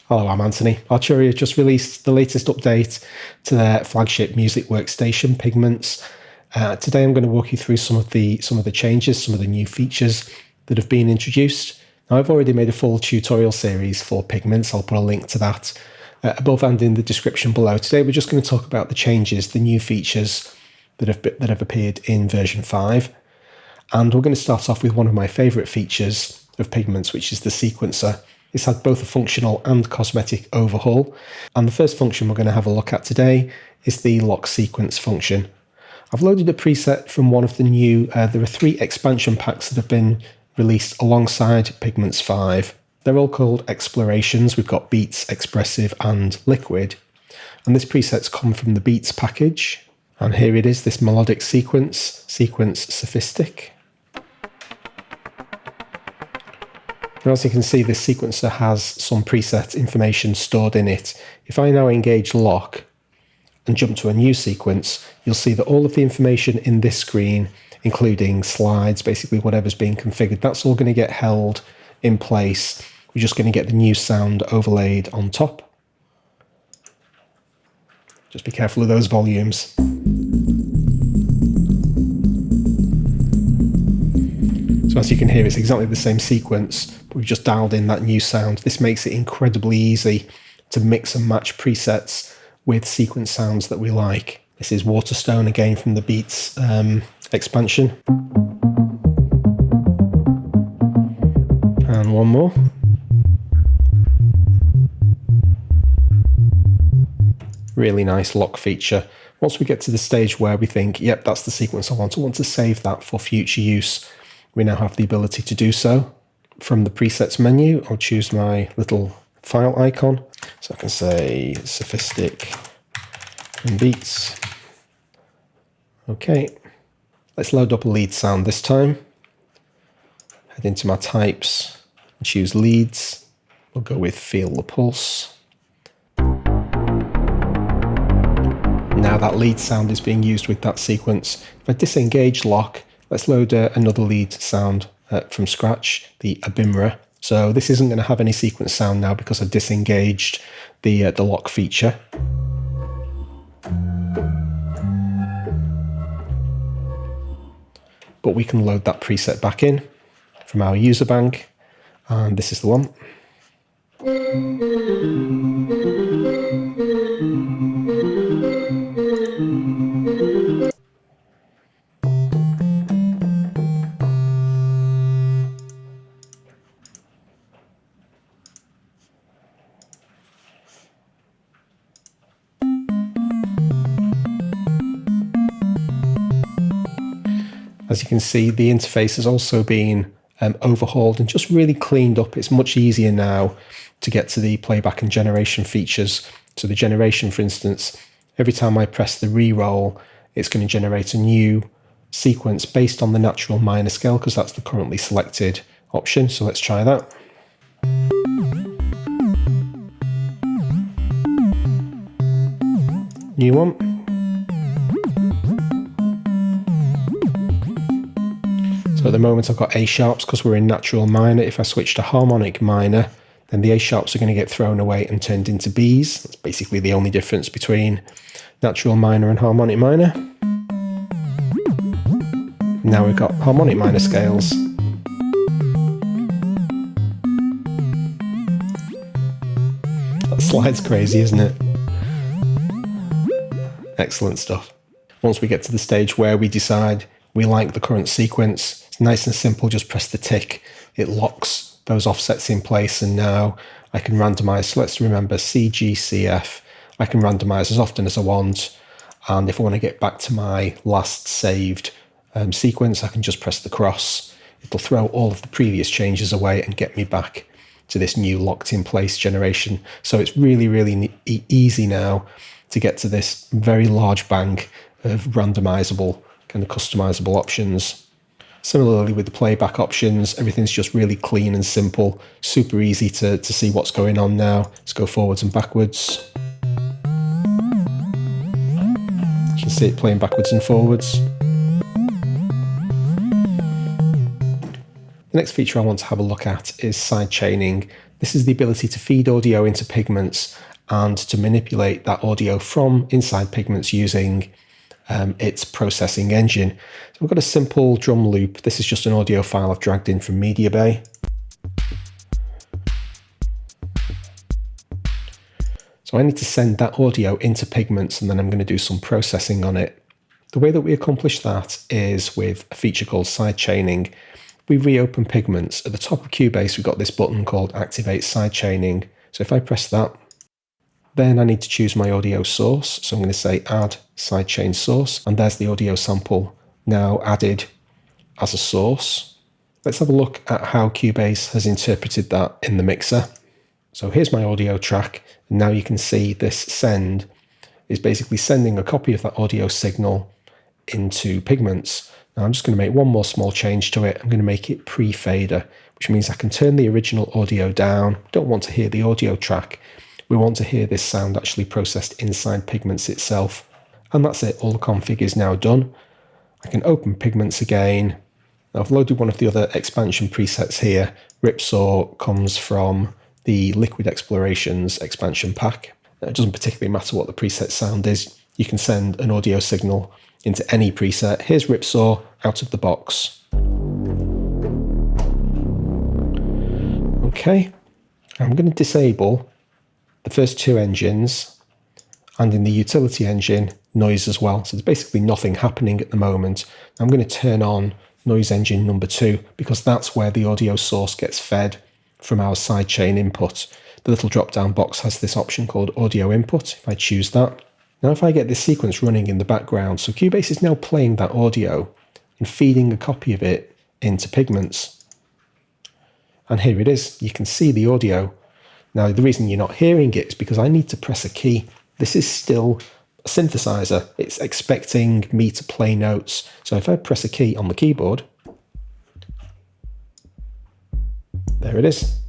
Hello, I'm Anthony. Arturia just released the latest update to their flagship music workstation, Pigments. Today I'm going to walk you through some of the changes, some of the new features that have been introduced. Now, I've already made a full tutorial series for Pigments. I'll put a link to that above and in the description below. Today we're just going to talk about the changes, the new features that have appeared in version 5. And we're going to start off with one of my favourite features of Pigments, which is the sequencer. It's had both a functional and cosmetic overhaul. And the first function we're going to have a look at today is the lock sequence function. I've loaded a preset from one of the new, there are 3 expansion packs that have been released alongside Pigments 5. They're all called Explorations. We've got Beats, Expressive and Liquid. And this preset's come from the Beats package. And here it is, this melodic sequence Sophistic. Now, as you can see, this sequencer has some preset information stored in it. If I now engage lock and jump to a new sequence, you'll see that all of the information in this screen, including slides, basically whatever's being configured, that's all going to get held in place. We're just going to get the new sound overlaid on top. Just be careful of those volumes. So as you can hear, it's exactly the same sequence, but we've just dialed in that new sound. This makes it incredibly easy to mix and match presets with sequence sounds that we like. This is Waterstone, again from the Beats expansion. And one more. Really nice lock feature. Once we get to the stage where we think, yep, that's the sequence I want to save that for future use, we now have the ability to do so. From the presets menu, I'll choose my little file icon. So I can say Sophistic and Beats. Okay, let's load up a lead sound this time. Head into my types and choose leads. We'll go with Feel the Pulse. Now that lead sound is being used with that sequence. If I disengage lock, let's load another lead sound from scratch, the Abimra. So this isn't going to have any sequence sound now because I've disengaged the lock feature. But we can load that preset back in from our user bank, and this is the one. As you can see, the interface has also been overhauled and just really cleaned up. It's much easier now to get to the playback and generation features. So the generation, for instance, every time I press the re-roll, it's going to generate a new sequence based on the natural minor scale because that's the currently selected option. So let's try that. New one. So at the moment I've got A sharps because we're in natural minor. If I switch to harmonic minor, then the A sharps are going to get thrown away and turned into Bs. That's basically the only difference between natural minor and harmonic minor. Now we've got harmonic minor scales. That slide's crazy, isn't it? Excellent stuff. Once we get to the stage where we decide we like the current sequence, it's nice and simple, just press the tick. It locks those offsets in place, and now I can randomize. So let's remember CGCF. I can randomize as often as I want, and if I want to get back to my last saved sequence, I can just press the cross. It'll throw all of the previous changes away and get me back to this new locked in place generation. So it's really, really easy now to get to this very large bank of randomizable, kind of customizable options. Similarly with the playback options, everything's just really clean and simple, super easy to see what's going on now. Let's go forwards and backwards. You can see it playing backwards and forwards. The next feature I want to have a look at is sidechaining This is the ability to feed audio into Pigments and to manipulate that audio from inside Pigments using its processing engine. So we've got a simple drum loop. This is just an audio file I've dragged in from Media Bay. So I need to send that audio into Pigments, and then I'm going to do some processing on it. The way that we accomplish that is with a feature called Sidechaining. We reopen Pigments. At the top of Cubase, we've got this button called Activate Sidechaining. So if I press that, then I need to choose my audio source. So I'm going to say Add Sidechain Source, and there's the audio sample now added as a source. Let's have a look at how Cubase has interpreted that in the mixer. So here's my audio track, and now you can see this send is basically sending a copy of that audio signal into Pigments. Now I'm just going to make one more small change to it. I'm going to make it pre-fader, which means I can turn the original audio down. Don't want to hear the audio track. We want to hear this sound actually processed inside Pigments itself. And that's it, all the config is now done. I can open Pigments again. Now I've loaded one of the other expansion presets here. Ripsaw comes from the Liquid Explorations expansion pack. It doesn't particularly matter what the preset sound is. You can send an audio signal into any preset. Here's Ripsaw out of the box. Okay, I'm going to disable the first two engines, and in the utility engine, noise as well. So there's basically nothing happening at the moment. I'm going to turn on noise engine number 2 because that's where the audio source gets fed from our sidechain input. The little drop-down box has this option called audio input. If I choose that, now if I get this sequence running in the background, so Cubase is now playing that audio and feeding a copy of it into Pigments. And here it is. You can see the audio. Now the reason you're not hearing it is because I need to press a key. This is still a synthesizer. It's expecting me to play notes. So if I press a key on the keyboard, there it is.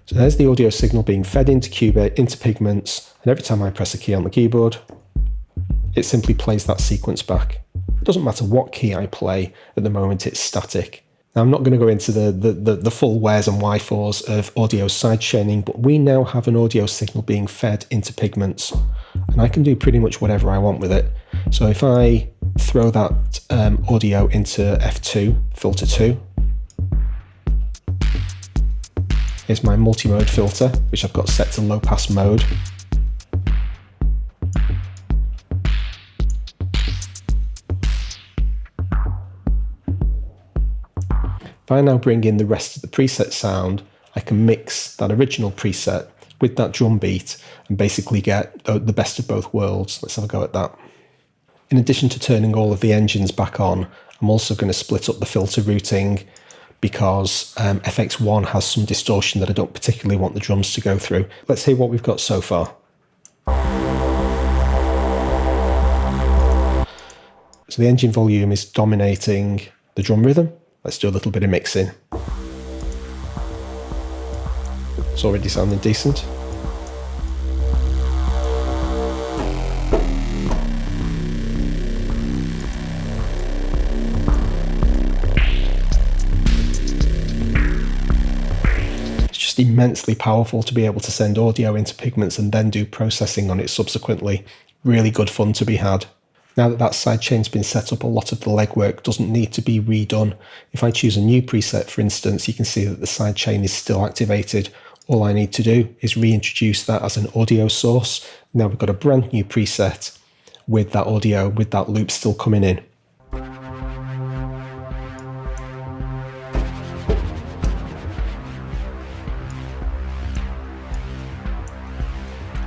So there's the audio signal being fed into Cubase, into Pigments, and every time I press a key on the keyboard, it simply plays that sequence back. It doesn't matter what key I play, at the moment it's static. Now I'm not going to go into the full wheres and wherefores of audio sidechaining, but we now have an audio signal being fed into Pigments, and I can do pretty much whatever I want with it. So if I throw that audio into F2, filter 2, here's my multi-mode filter, which I've got set to low pass mode. If I now bring in the rest of the preset sound, I can mix that original preset with that drum beat and basically get the best of both worlds. Let's have a go at that. In addition to turning all of the engines back on, I'm also going to split up the filter routing because FX1 has some distortion that I don't particularly want the drums to go through. Let's hear what we've got so far. So the engine volume is dominating the drum rhythm. Let's do a little bit of mixing. It's already sounding decent. Immensely powerful to be able to send audio into Pigments and then do processing on it subsequently. Really good fun to be had. Now that sidechain's been set up, a lot of the legwork doesn't need to be redone. If I choose a new preset, for instance, you can see that the sidechain is still activated. All I need to do is reintroduce that as an audio source. Now we've got a brand new preset with that audio, with that loop still coming in.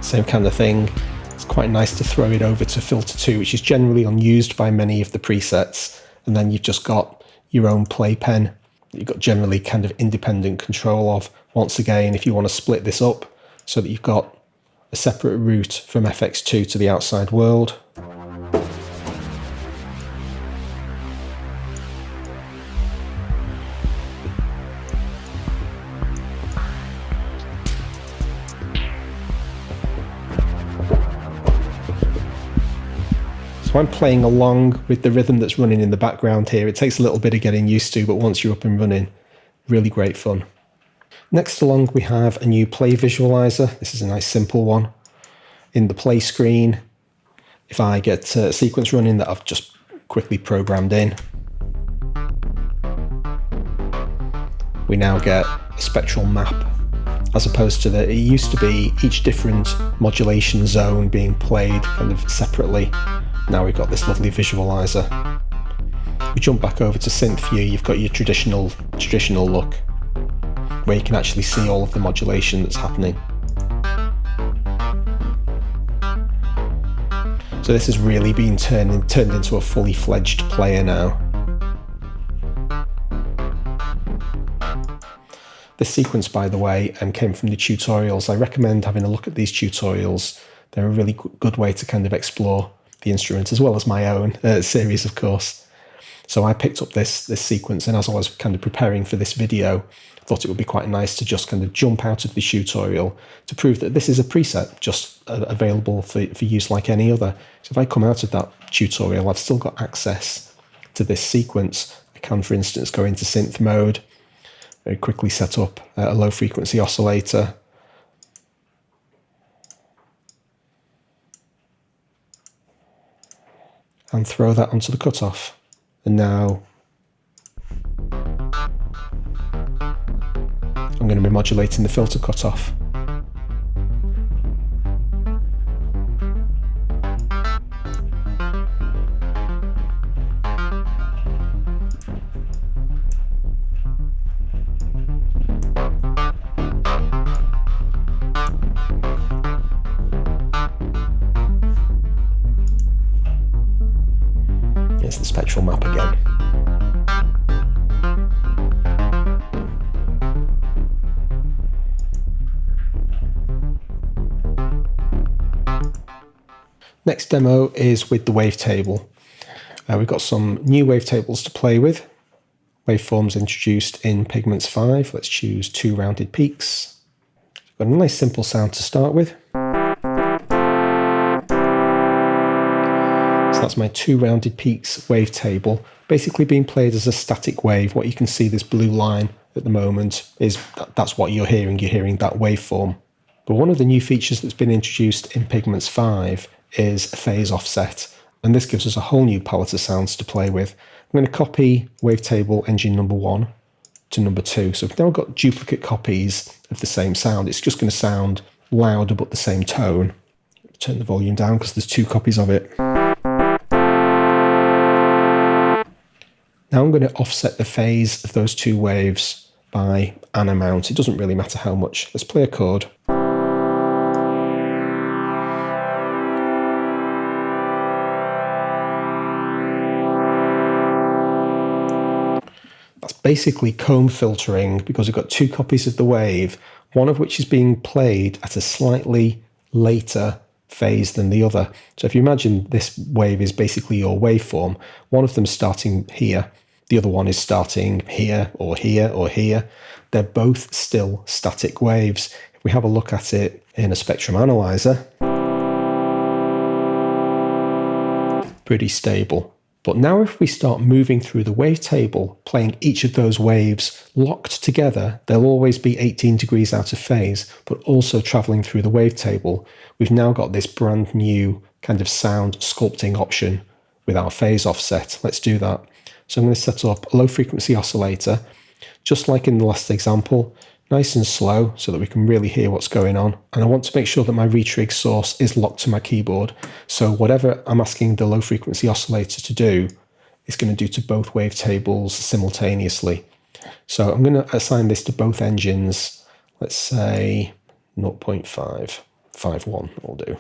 Same kind of thing. It's quite nice to throw it over to filter 2, which is generally unused by many of the presets, and then you've just got your own playpen that you've got generally kind of independent control of. Once again, if you want to split this up so that you've got a separate route from FX2 to the outside world, So I'm playing along with the rhythm that's running in the background here. It takes a little bit of getting used to, but once you're up and running, really great fun. Next along, we have a new play visualizer. This is a nice simple one. In the play screen, if I get a sequence running that I've just quickly programmed in, we now get a spectral map, as opposed to it used to be each different modulation zone being played kind of separately. Now we've got this lovely visualizer. We jump back over to synth view, you've got your traditional look, where you can actually see all of the modulation that's happening. So this has really been turned into a fully fledged player now. This sequence, by the way, came from the tutorials. I recommend having a look at these tutorials. They're a really good way to kind of explore the instrument, as well as my own series, of course. So I picked up this sequence, and as I was kind of preparing for this video, I thought it would be quite nice to just kind of jump out of the tutorial to prove that this is a preset, just available for use like any other. So if I come out of that tutorial, I've still got access to this sequence. I can, for instance, go into synth mode, very quickly set up a low frequency oscillator. And throw that onto the cutoff. And now I'm going to be modulating the filter cutoff. Here's the spectral map again. Next demo is with the Wavetable. We've got some new Wavetables to play with. Waveforms introduced in Pigments 5. Let's choose 2 rounded peaks. Got a nice simple sound to start with. So that's my 2 rounded peaks Wavetable, basically being played as a static wave. What you can see, this blue line at the moment, that's what you're hearing. You're hearing that waveform. But one of the new features that's been introduced in Pigments 5 is a phase offset, and this gives us a whole new palette of sounds to play with. I'm going to copy Wavetable engine number 1 to number 2. So we've now got duplicate copies of the same sound. It's just going to sound louder but the same tone. Turn the volume down because there's 2 copies of it. Now I'm going to offset the phase of those 2 waves by an amount. It doesn't really matter how much. Let's play a chord. That's basically comb filtering, because we've got 2 copies of the wave, one of which is being played at a slightly later phase than the other. So if you imagine this wave is basically your waveform, one of them starting here, the other one is starting here or here or here. They're both still static waves. If we have a look at it in a spectrum analyzer, pretty stable. But now if we start moving through the wavetable, playing each of those waves locked together, they'll always be 18 degrees out of phase, but also traveling through the wavetable. We've now got this brand new kind of sound sculpting option with our phase offset. Let's do that. So I'm going to set up a low frequency oscillator, just like in the last example, nice and slow so that we can really hear what's going on. And I want to make sure that my retrig source is locked to my keyboard. So whatever I'm asking the low frequency oscillator to do, it's going to do to both wavetables simultaneously. So I'm going to assign this to both engines. Let's say 0.551 will do.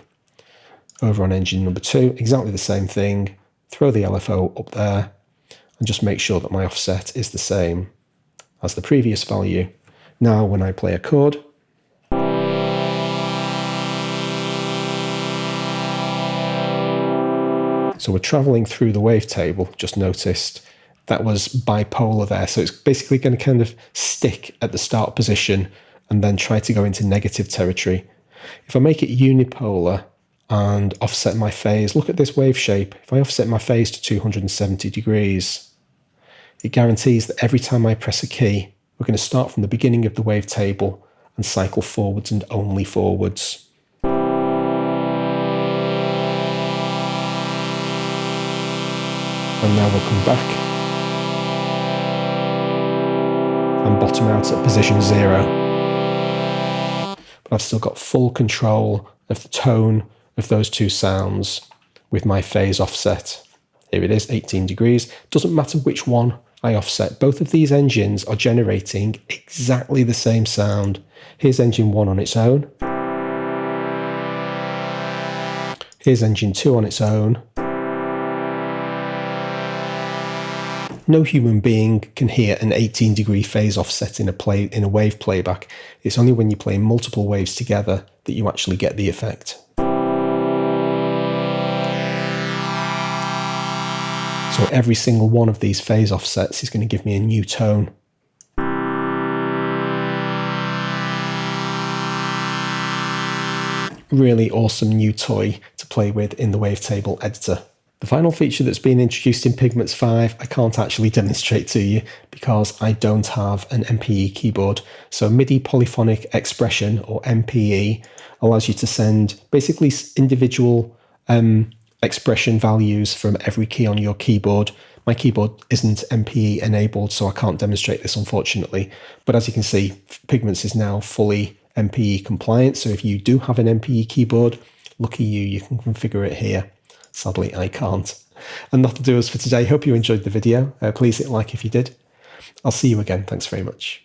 Over on engine number 2, exactly the same thing. Throw the LFO up there and just make sure that my offset is the same as the previous value. Now when I play a chord, so we're traveling through the wavetable. Just noticed that was bipolar there. So it's basically going to kind of stick at the start position and then try to go into negative territory. If I make it unipolar, and offset my phase. Look at this wave shape. If I offset my phase to 270 degrees, it guarantees that every time I press a key, we're going to start from the beginning of the wavetable and cycle forwards and only forwards. And now we'll come back and bottom out at position 0. But I've still got full control of the tone of those two sounds with my phase offset. Here it is, 18 degrees. Doesn't matter which one I offset. Both of these engines are generating exactly the same sound. Here's engine 1 on its own. Here's engine 2 on its own. No human being can hear an 18-degree phase offset in a wave playback. It's only when you play multiple waves together that you actually get the effect. So every single one of these phase offsets is going to give me a new tone. Really awesome new toy to play with in the Wavetable editor. The final feature that's been introduced in Pigments 5, I can't actually demonstrate to you because I don't have an MPE keyboard. So MIDI Polyphonic Expression, or MPE, allows you to send basically individual expression values from every key on your keyboard. My keyboard isn't MPE enabled, so I can't demonstrate this, unfortunately. But as you can see, Pigments is now fully MPE compliant. So if you do have an MPE keyboard, lucky you, you can configure it here. Sadly, I can't. And that'll do us for today. Hope you enjoyed the video. Please hit like if you did. I'll see you again. Thanks very much.